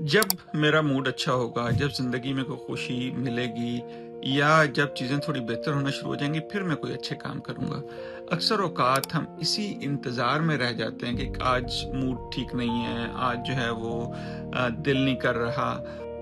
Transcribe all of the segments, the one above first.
जब मेरा मूड अच्छा होगा, जब ज़िंदगी में कोई खुशी मिलेगी या जब चीज़ें थोड़ी बेहतर होना शुरू हो जाएँगी, फिर मैं कोई अच्छे काम करूँगा। अक्सर औक़ात हम इसी इंतज़ार में रह जाते हैं कि आज मूड ठीक नहीं है, आज जो है वो दिल नहीं कर रहा।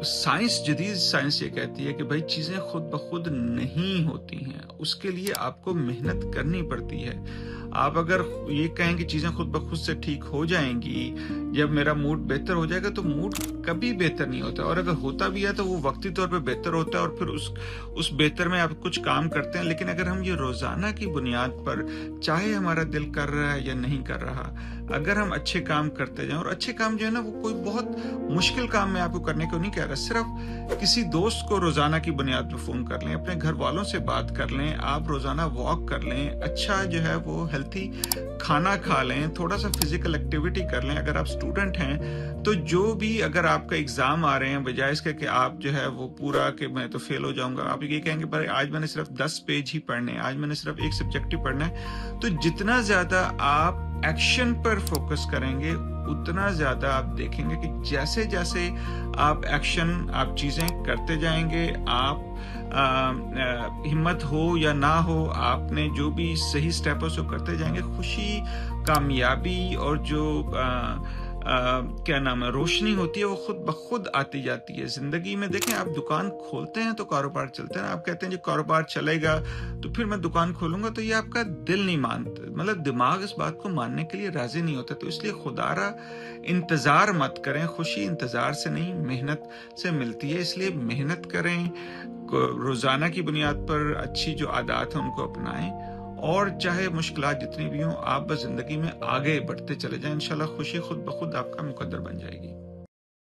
जदीद साइंस ये कहती है कि भई चीज़ें खुद ब खुद नहीं होती हैं, उसके लिए आपको मेहनत करनी पड़ती है। आप अगर ये कहें कि चीज़ें खुद ब खुद से ठीक हो जाएँगी, जब मेरा मूड बेहतर हो जाएगा, तो मूड कभी बेहतर नहीं होता, और अगर होता भी है तो वो वक्ती तौर पे बेहतर होता है और फिर उस बेहतर में आप कुछ काम करते हैं। लेकिन अगर हम ये रोज़ाना की बुनियाद पर, चाहे हमारा दिल कर रहा है या नहीं कर रहा, अगर हम अच्छे काम करते जाएँ, और अच्छे काम जो है ना वो कोई बहुत मुश्किल काम मैं आपको करने को नहीं कह रहा, सिर्फ किसी दोस्त को रोज़ाना की बुनियाद पर फ़ोन कर लें, अपने घर वालों से बात कर लें, आप रोज़ाना वॉक कर लें, अच्छा जो है वो हेल्थी खाना खा लें, थोड़ा-सा फिज़िकल एक्टिविटी कर लें। अगर आप स्टूडेंट हैं, तो जो भी अगर आपका एग्ज़ाम आ रहे हैं, बजाय इसके कि आप जो है वो पूरा कि मैं तो फ़ेल हो जाऊँगा, आप ये कहेंगे भाई आज मैंने सिर्फ 10 पेज ही पढ़ने हैं, आज मैंने सिर्फ एक सब्जेक्ट ही पढ़ना है। तो जितना ज़्यादा आप एक्शन पर फ़ोकस करेंगे, उतना ज़्यादा आप देखेंगे कि जैसे-जैसे आप चीज़ें करते जाएँगे, आप हिम्मत हो या ना हो, आपने जो भी सही स्टेप है उसको करते जाएँगे, खुशी, कामयाबी और जो क्या नाम है, रोशनी होती है, वो खुद ब खुद आती जाती है। ज़िंदगी में देखें, आप दुकान खोलते हैं तो कारोबार चलता है ना, आप कहते हैं जी कारोबार चलेगा तो फिर मैं दुकान खोलूँगा, तो ये आपका दिल नहीं मानता, मतलब दिमाग इस बात को मानने के लिए राज़ी नहीं होता। तो इसलिए खुदारा इंतज़ार मत करें, खुशी इंतज़ार से नहीं मेहनत से मिलती है, इसलिए मेहनत करें, रोज़ाना की बुनियाद पर अच्छी जो आदत हैं उनको अपनाएं, और चाहे मुश्किलात जितनी भी हों, आप बस ज़िंदगी में आगे बढ़ते चले जाएं। इंशाल्लाह खुशी खुद ब खुद आपका मुकद्दर बन जाएगी।